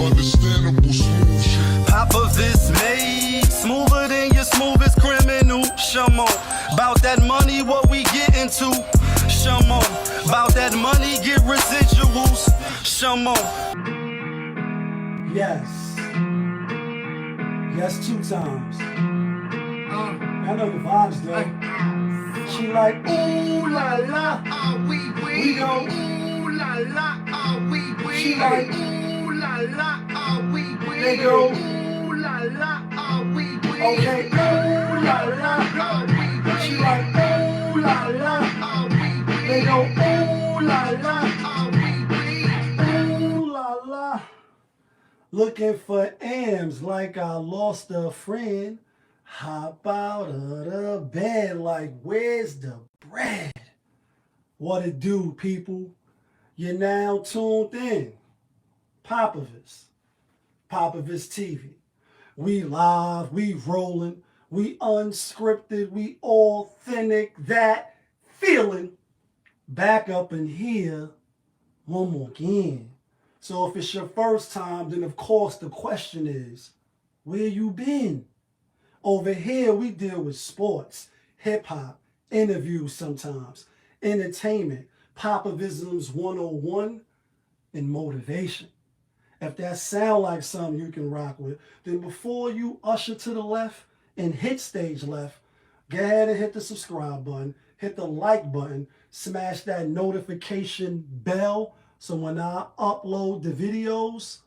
understandable smooth shit. POPAVIST made smoother than your smoothest criminal. Shamo, about that money, what we get into. Shamo, about that money, get residuals. Shamo. Yes. Yes, 2 times. I know the vibes though. She like, ooh la la, we go, ooh la la, she like, ooh la la, they go, ooh la la, okay, ooh la la, she like, ooh la la, they go, ooh la la, ooh la la. Looking for M's like I lost a friend. Hop out of the bed like, where's the bread? What it do, people? You're now tuned in. POPAVIST. POPAVIST TV. We live, we rolling, we unscripted, we authentic, that feeling. Back up in here one more again. So if it's your first time, then of course the question is, where you been? Over here, we deal with sports, hip-hop, interviews sometimes, entertainment, Popavisms 101, and motivation. If that sound like something you can rock with, then before you usher to the left and hit stage left, go ahead and hit the subscribe button, hit the like button, smash that notification bell, so when I upload the videos,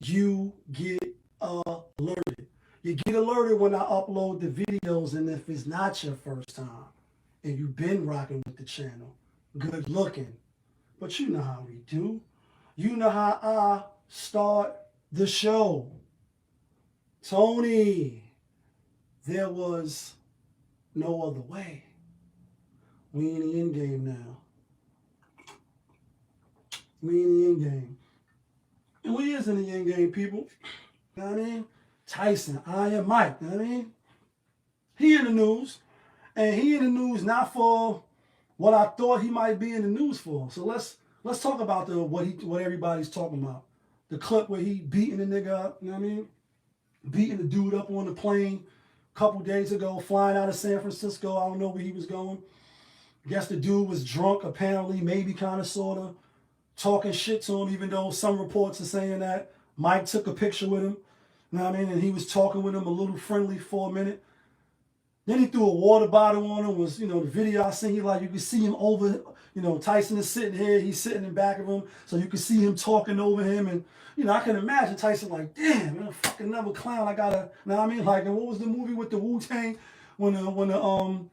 you get alerted. You get alerted when I upload the videos, and if it's not your first time and you've been rocking with the channel, good looking. But you know how we do. You know how I start the show. Tony, there was no other way. We in the end game now. We in the end game. And we is in the end game, people. You know what I mean? Tyson, Iron Mike, you know what I mean? He in the news, and he in the news not for what I thought he might be in the news for. So let's talk about what everybody's talking about. The clip where he beating the nigga up, you know what I mean? Beating the dude up on the plane a couple days ago, flying out of San Francisco. I don't know where he was going. Guess the dude was drunk, apparently, maybe kind of, sort of, talking shit to him, even though some reports are saying that Mike took a picture with him. You know what I mean? And he was talking with him a little friendly for a minute. Then he threw a water bottle on him. Was, you know, the video I seen, he like, you could see him over, you know, Tyson is sitting here, he's sitting in back of him, so you could see him talking over him. And, you know, I can imagine Tyson like, damn, man, fucking another clown. I gotta, you know what I mean? Like, and what was the movie with the Wu-Tang when the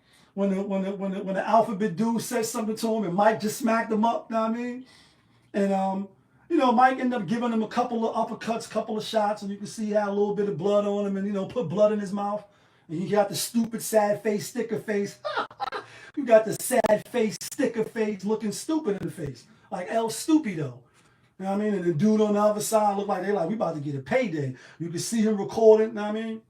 alphabet dude said something to him and Mike just smacked him up, you know what I mean? And you know, Mike ended up giving him a couple of uppercuts, couple of shots, and you can see he had a little bit of blood on him and, you know, put blood in his mouth. And he got the stupid, sad face, sticker face. You got the sad face, sticker face, looking stupid in the face. Like El Stupido. You know what I mean? And the dude on the other side looked like they like, we about to get a payday. You can see him recording, you know what I mean?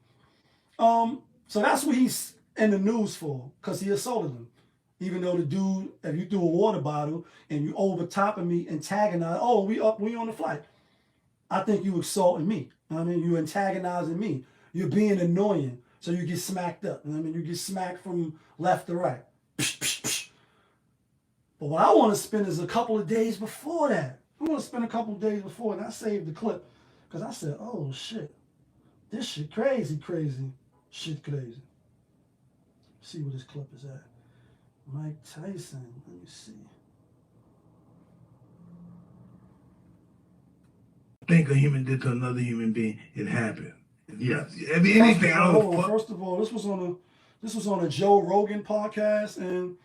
So that's what he's in the news for, because he assaulted him. Even though the dude, if you threw a water bottle and you over top of me, antagonize, oh, we on the flight. I think you assaulting me. You know what I mean? You antagonizing me. You're being annoying. So you get smacked up. You know what I mean? You get smacked from left to right. Psh, psh, psh. But what I want to spend is a couple of days before that. I want to spend a couple of days before, and I saved the clip. Because I said, oh, shit. This shit crazy, crazy. Shit crazy. See where this clip is at. Mike Tyson, let me see. Think a human did to another human being, it happened. Yes. I mean, anything. First of all, this was on a JoeRoGaN podcast, and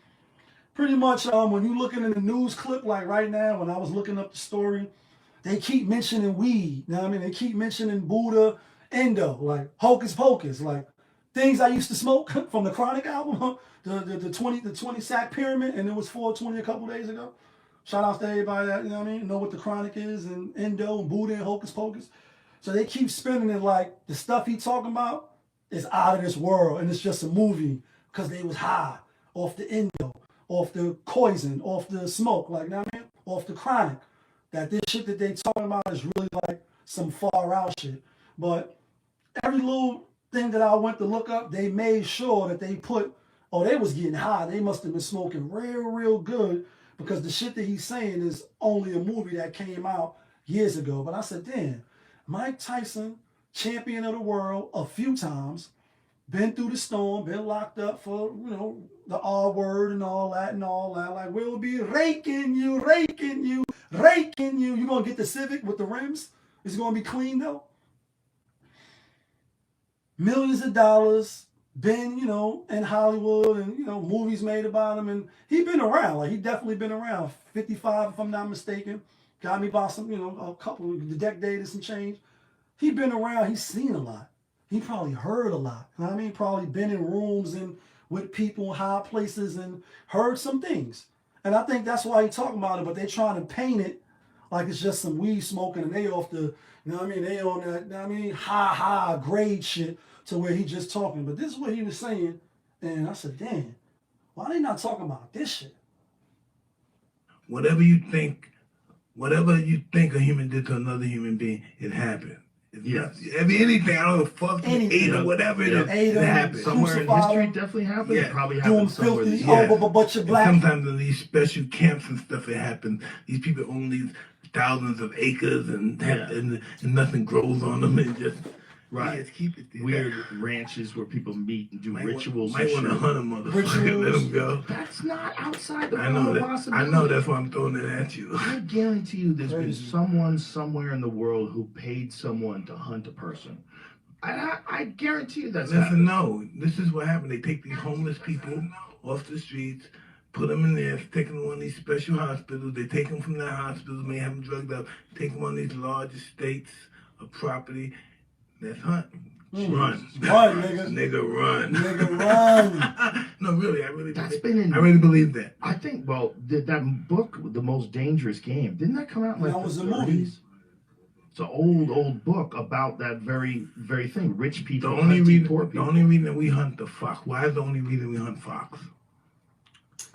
pretty much when you looking in the news clip, like right now, when I was looking up the story, they keep mentioning weed. You know what I mean? They keep mentioning Buddha, Endo, like Hocus Pocus, like things I used to smoke from the Chronic album, the 20 sack pyramid, and it was 420 a couple days ago. Shout out to everybody that, you know what I mean, know what the Chronic is, and Endo and Buddha and Hocus Pocus. So they keep spinning it like the stuff he talking about is out of this world, and it's just a movie because they was high off the Endo, off the poison, off the smoke, like, you know what I mean, off the Chronic. That this shit that they talking about is really like some far out shit. But every little thing that I went to look up, they made sure that they put, oh, they was getting high. They must have been smoking real good, because the shit that he's saying is only a movie that came out years ago. But I said, damn, Mike Tyson, champion of the world a few times, been through the storm, been locked up for, you know, the R word and all that. Like, we'll be raking you. You gonna get the Civic with the rims? It's gonna be clean though. Millions of dollars, been, you know, in Hollywood, and, you know, movies made about him, and he been around. Like, he definitely been around. 55, if I'm not mistaken. Got me by some, you know, a couple of the decades and change. He been around. He's seen a lot. He probably heard a lot. You know what I mean? Probably been in rooms and with people in high places and heard some things. And I think that's why he talking about it, but they trying to paint it like it's just some weed smoking and they off the, you know what I mean? They on that, you know what I mean? High grade shit, to where he just talking. But this is what he was saying. And I said, damn, why they not talking about this shit? Whatever you think a human did to another human being, it happened. Yes. I mean, anything, I don't know, fuck, ate or whatever, it happened. Somewhere in history, it definitely happened. Yeah. It probably Doing happened somewhere. filthy, Yeah. a bunch of black. And sometimes in these special camps and stuff, it happens. These people own these thousands of acres and nothing grows on them. And just, Right. Just keep it there. Weird ranches where people meet and do rituals. Might want to hunt a motherfucker, let them go. That's not outside the I realm know of that. possibility. I know, that's why I'm throwing it at you. I guarantee you there's been Crazy. someone somewhere in the world who paid someone to hunt a person. I guarantee you that's Listen, happened. no, this is what happened. They take these homeless people off the streets, put them in there, take them to one of these special hospitals. They take them from that hospital, may have them drugged up, take them on these large estates of property. Let's hunt. Run. Run, nigga. Nigga, run. Nigga, run. No, really, I really believe that. I think, well, that book, The Most Dangerous Game, didn't that come out in like That the was the 30s? movie. It's an old book about that very thing. Rich The people only hunting poor reason, people. that we hunt the fox. Why is the only reason we hunt fox?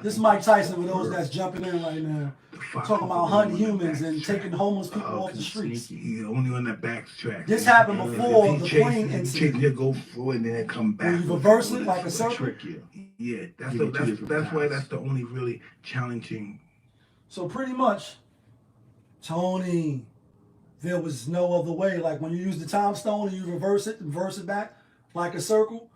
This is Mike Tyson, for those that's jumping in right now. The fox Talking is about the hunting only one humans that and backtracks. taking homeless people Oh, off the streets. sneaky. He's the only one that backtracks. This happened If before he the chases, plane he incident. chases, he'll go forward and then come back. When you reverse it like a circle. Trick you. Yeah, Give you two different that's why paths. that's the only really challenging. So pretty much, Tony, there was no other way. Like when you use the time stone and you reverse it back like a circle.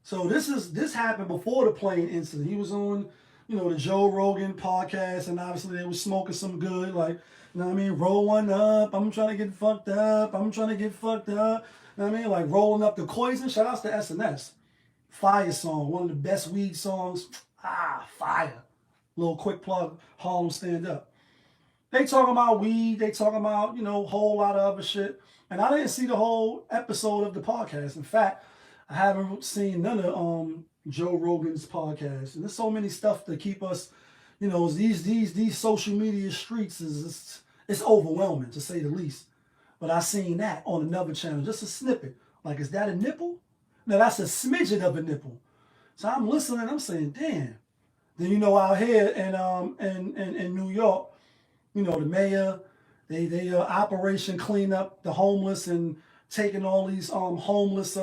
So this happened before the plane incident. He was on, you know, the JoeRoGaN podcast, and obviously they were smoking some good, like, you know what I mean, roll one up, I'm trying to get fucked up, You know what I mean? Like rolling up the Poison. Shout outs to SNS. Fire song, one of the best weed songs. Fire. Little quick plug, Harlem Stand Up. They talking about weed, they talking about, you know, a whole lot of other shit. And I didn't see the whole episode of the podcast. In fact, I haven't seen none of Joe Rogan's podcast. And there's so many stuff to keep us, you know, these social media streets it's overwhelming, to say the least. But I seen that on another channel, just a snippet. Like, is that a nipple? No, that's a smidget of a nipple. So I'm listening, I'm saying, damn. Then, you know, out here in New York, you know, the mayor, they Operation Clean Up the Homeless, and taking all these homeless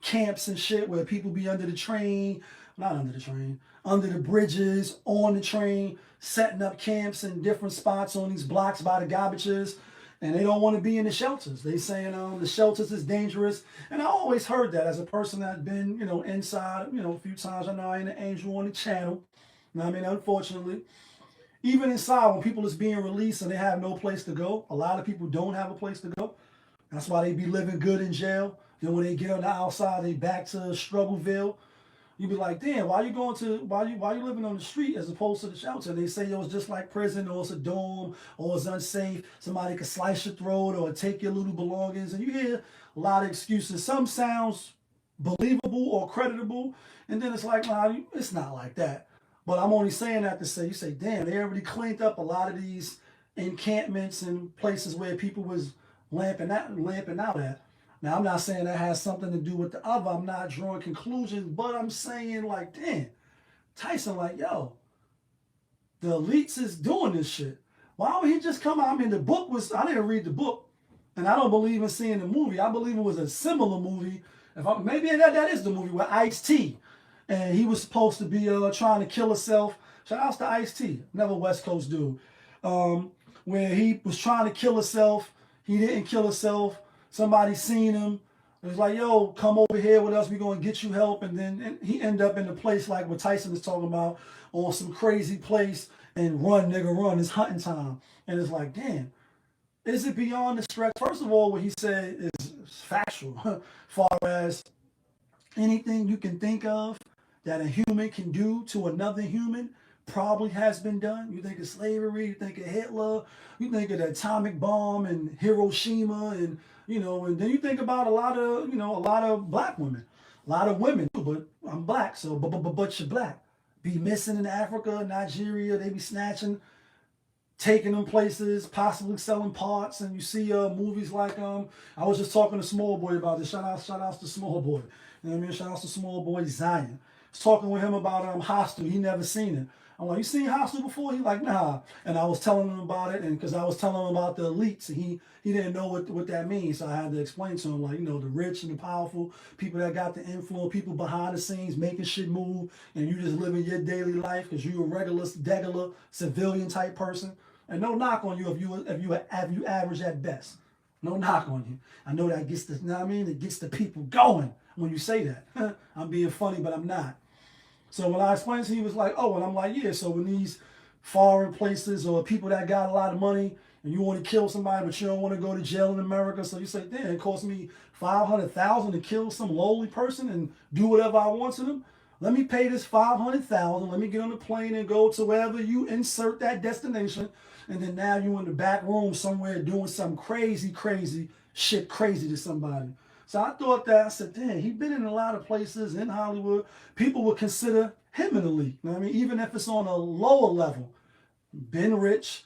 camps and shit where people be under the train, not under the train, under the bridges, on the train, setting up camps in different spots on these blocks by the garbages. And they don't want to be in the shelters. They saying the shelters is dangerous. And I always heard that as a person that's been, you know, inside, you know, a few times. I know I ain't an angel on the channel. You know what I mean? Unfortunately. Even inside, when people is being released and they have no place to go, a lot of people don't have a place to go. That's why they be living good in jail. Then when they get on the outside, they back to Struggleville. You be like, damn, why you living on the street as opposed to the shelter? And they say it was just like prison, or it's a dorm, or it's unsafe. Somebody could slice your throat or take your little belongings. And you hear a lot of excuses. Some sounds believable or creditable, and then it's like, nah, it's not like that. But I'm only saying that to say, you say, damn, they already cleaned up a lot of these encampments and places where people was lamping out at. Now, I'm not saying that has something to do with the other. I'm not drawing conclusions, but I'm saying, like, damn, Tyson, like, yo, the elites is doing this shit. Why would he just come out? I mean, the book was, I didn't read the book, and I don't believe in seeing the movie. I believe it was a similar movie. Maybe that is the movie with Ice-T, and he was supposed to be trying to kill himself. Shout out to Ice-T, another West Coast dude, where he was trying to kill himself. He didn't kill himself. Somebody seen him. It was like, yo, come over here with us. We're going to get you help. And then he ended up in a place like what Tyson is talking about, on some crazy place, and run, nigga, run. It's hunting time. And it's like, damn, is it beyond the stretch? First of all, what he said is factual. Far as anything you can think of that a human can do to another human probably has been done. You think of slavery, you think of Hitler, you think of the atomic bomb and Hiroshima, and and then you think about a lot of black women, a lot of women. But I'm black, so but you're black. Be missing in Africa, Nigeria. They be snatching, taking them places, possibly selling parts. And you see movies like I was just talking to Small Boy about this. Shout out to Small Boy. You know what I mean? Shout out to Small Boy Zion. I was talking with him about Hostel. He never seen it. I'm like, you seen Hostel before? He like, nah. And I was telling him about it, and because I was telling him about the elites, and he didn't know what that means. So I had to explain to him, like, the rich and the powerful, people that got the influence, people behind the scenes making shit move, and you just living your daily life because you a regular civilian type person. And no knock on you if you average at best. No knock on you. I know that gets it gets the people going when you say that. I'm being funny, but I'm not. So when I explained to him, he was like, oh, and I'm like, yeah, so when these foreign places or people that got a lot of money and you want to kill somebody, but you don't want to go to jail in America, so you say, damn, it cost me $500,000 to kill some lowly person and do whatever I want to them. Let me pay this $500,000. Let me get on the plane and go to wherever you insert that destination. And then now you in the back room somewhere doing some crazy shit to somebody. So I thought that, I said, damn, he's been in a lot of places in Hollywood. People would consider him an elite. You know what I mean? Even if it's on a lower level. Been rich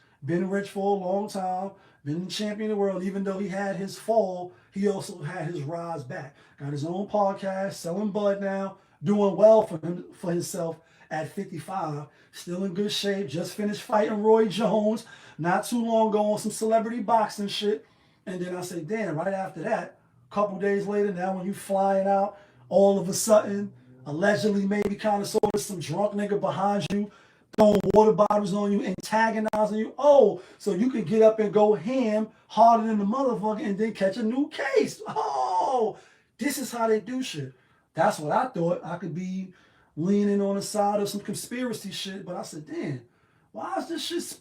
for a long time, been the champion of the world. Even though he had his fall, he also had his rise back. Got his own podcast, selling bud now, doing well for himself at 55. Still in good shape, just finished fighting Roy Jones not too long ago on some celebrity boxing shit. And then I said, damn, right after that, couple days later, now when you flying out, all of a sudden, allegedly maybe kind of sort of some drunk nigga behind you, throwing water bottles on you, antagonizing you. Oh, so you can get up and go ham harder than the motherfucker and then catch a new case. Oh, this is how they do shit. That's what I thought. I could be leaning on the side of some conspiracy shit, but I said, damn, why is this shit,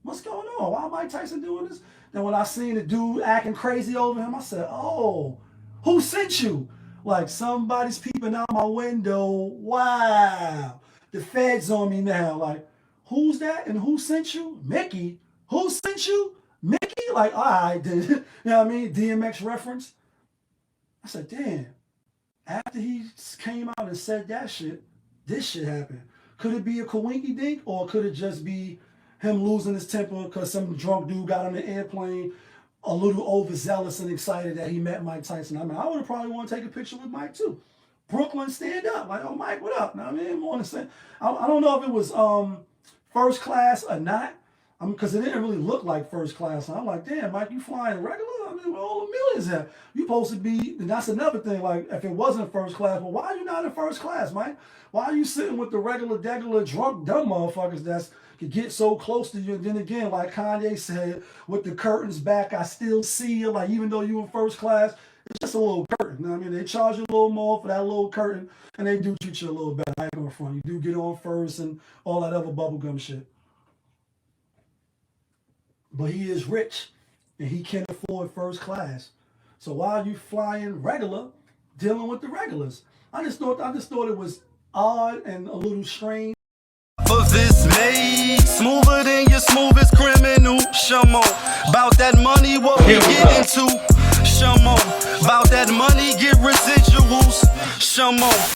what's going on? Why Mike Tyson doing this? Then when I seen the dude acting crazy over him, I said, oh, who sent you? Like somebody's peeping out my window. Wow. The feds on me now. Like, who's that and who sent you? Mickey. Who sent you? Mickey? Like, all right, then. You know what I mean? DMX reference. I said, damn. After he came out and said that shit, this shit happened. Could it be a coinky dink, or could it just be him losing his temper because some drunk dude got on the airplane a little overzealous and excited that he met Mike Tyson? I mean, I would have probably want to take a picture with Mike too. Brooklyn, stand up. Like, oh, Mike, what up? I mean, I don't know if it was first class or not, because it didn't really look like first class. And I'm like, damn, Mike, you flying regular? I mean, where all the millions at? You supposed to be, and that's another thing, like, if it wasn't first class, well, why are you not in first class, Mike? Why are you sitting with the regular, drunk, dumb motherfuckers that could get so close to you? And then again, like Kanye said, with the curtains back, I still see you. Like, even though you in first class, it's just a little curtain. You know what I mean? They charge you a little more for that little curtain, and they do treat you a little better. I ain't going front. You do get on first and all that other bubblegum shit. But he is rich, and he can afford first class. So why are you flying regular, dealing with the regulars? I just thought it was odd and a little strange. For this made smoother than your smoothest criminal. Shamo, about that money, what we get into. Shamo, about that money, get residuals. Shamo.